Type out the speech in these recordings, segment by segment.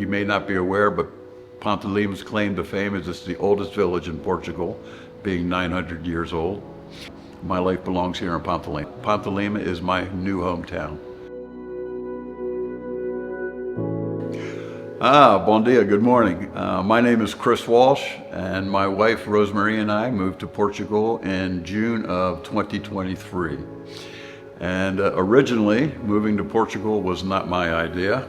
may not be aware, but Ponte de Lima's claim to fame is it's the oldest village in Portugal, being 900 years old. My life belongs here in Ponte de Lima. Ponte de Lima is my new hometown. Bon dia, good morning. My name is Chris Walsh, and my wife Rosemary and I moved to Portugal in June of 2023. And originally, moving to Portugal was not my idea.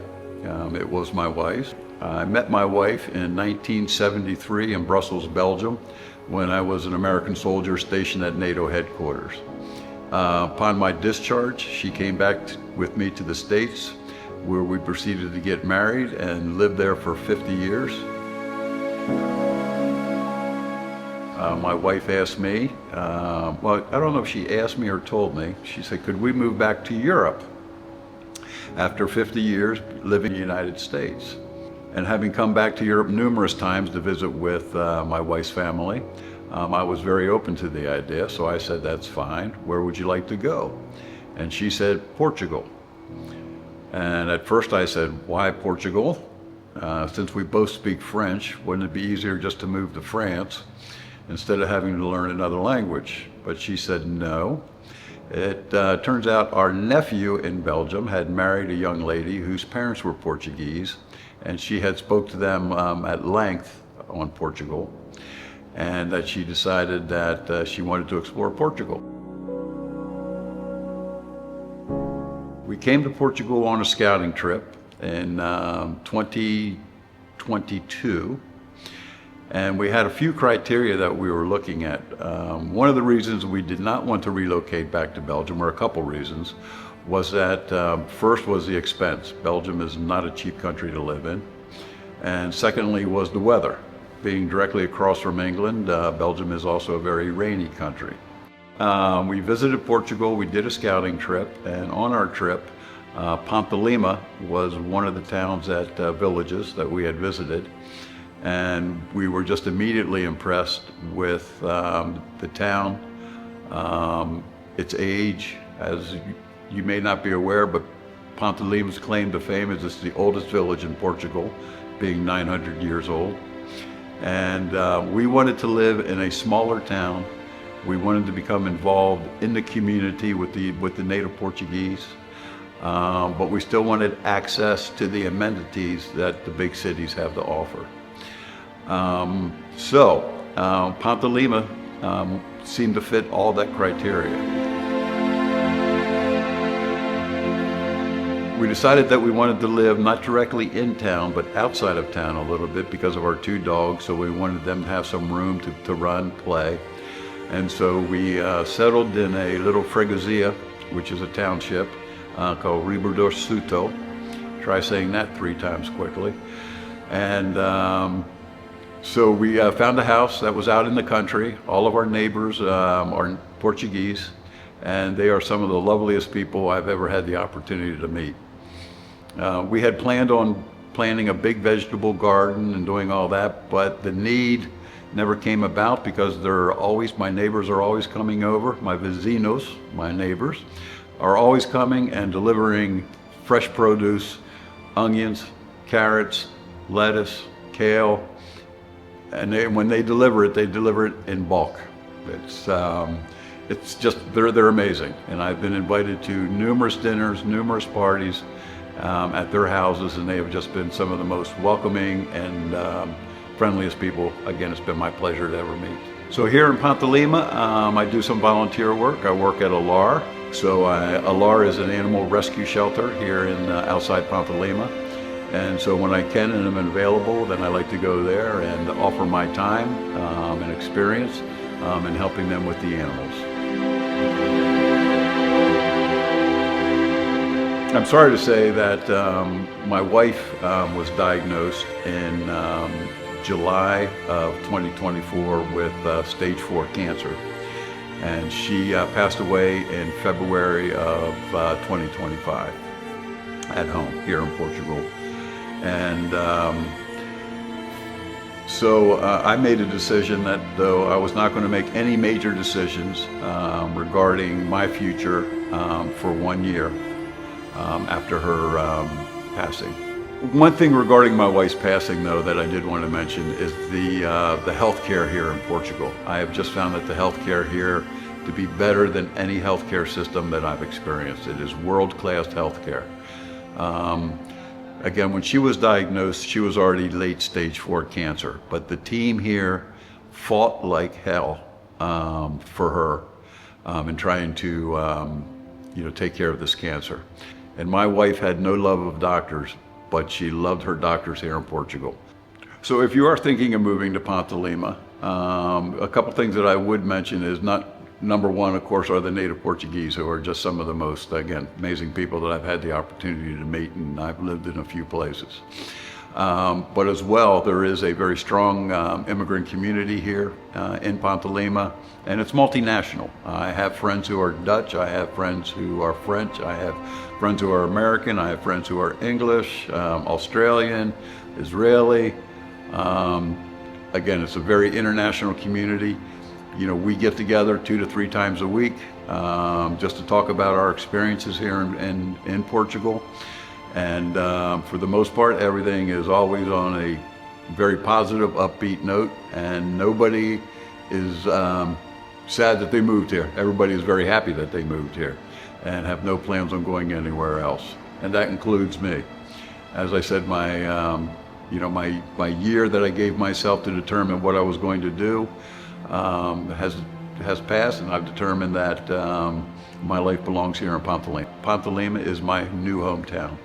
It was my wife's. I met my wife in 1973 in Brussels, Belgium, when I was an American soldier stationed at NATO headquarters. Upon my discharge, she came back with me to the States, where we proceeded to get married and lived there for 50 years. My wife asked me, well, I don't know if she asked me or told me, she said, could we move back to Europe after 50 years living in the United States? And having come back to Europe numerous times to visit with my wife's family, I was very open to the idea, so I said, that's fine. Where would you like to go? And she said, Portugal. And at first I said, why Portugal? Since we both speak French, wouldn't it be easier just to move to France instead of having to learn another language? But she said no. It turns out our nephew in Belgium had married a young lady whose parents were Portuguese, and she had spoke to them at length on Portugal, and that she decided that she wanted to explore Portugal. We came to Portugal on a scouting trip in 2022, and we had a few criteria that we were looking at. One of the reasons we did not want to relocate back to Belgium, or a couple reasons, was that first was the expense. Belgium is not a cheap country to live in. And secondly was the weather. Being directly across from England, Belgium is also a very rainy country. We visited Portugal, we did a scouting trip, and on our trip, Ponte de Lima was one of the towns villages that we had visited. And we were just immediately impressed with the town, its age. As you may not be aware, but Ponte de Lima's claim to fame is it's the oldest village in Portugal, being 900 years old. And we wanted to live in a smaller town. We wanted to become involved in the community with the native Portuguese, but we still wanted access to the amenities that the big cities have to offer. Ponte de Lima seemed to fit all that criteria. We decided that we wanted to live not directly in town, but outside of town a little bit because of our two dogs, so we wanted them to have some room to run, play. And so we settled in a little freguesia, which is a township, called Rebordões, Souto. Try saying that 3 times quickly. And so we found a house that was out in the country. All of our neighbors are Portuguese, and they are some of the loveliest people I've ever had the opportunity to meet. We had planned on planting a big vegetable garden and doing all that, but the need never came about because my neighbors are always coming over. My vecinos, my neighbors, are always coming and delivering fresh produce, onions, carrots, lettuce, kale, and when they deliver it in bulk. It's just, they're amazing. And I've been invited to numerous dinners, numerous parties at their houses, and they have just been some of the most welcoming and friendliest people. Again, it's been my pleasure to ever meet. So here in Ponte de Lima, I do some volunteer work. I work at ALAR. So ALAR is an animal rescue shelter here in outside Ponte de Lima. And so when I can and am available, then I like to go there and offer my time and experience in helping them with the animals. I'm sorry to say that my wife was diagnosed in July of 2024 with stage 4 cancer. And she passed away in February of 2025 at home here in Portugal. And so I made a decision that though I was not going to make any major decisions regarding my future for 1 year after her passing. One thing regarding my wife's passing, though, that I did want to mention is the healthcare here in Portugal. I have just found that the healthcare here to be better than any healthcare system that I've experienced. It is world-class healthcare. Again, when she was diagnosed, she was already late stage 4 cancer, but the team here fought like hell for her in trying to take care of this cancer. And my wife had no love of doctors, but she loved her doctors here in Portugal. So if you are thinking of moving to Ponte de Lima, a couple things that I would mention is number one, of course, are the native Portuguese, who are just some of the most, again, amazing people that I've had the opportunity to meet, and I've lived in a few places. But as well, there is a very strong immigrant community here in Ponte de Lima, and it's multinational. I have friends who are Dutch, I have friends who are French, I have friends who are American, I have friends who are English, Australian, Israeli. Again, it's a very international community. We get together 2 to 3 times a week just to talk about our experiences here in Portugal. And for the most part, everything is always on a very positive, upbeat note, and nobody is sad that they moved here. Everybody is very happy that they moved here and have no plans on going anywhere else. And that includes me. As I said, my year that I gave myself to determine what I was going to do has passed, and I've determined that my life belongs here in Ponte de Lima. Ponte de Lima is my new hometown.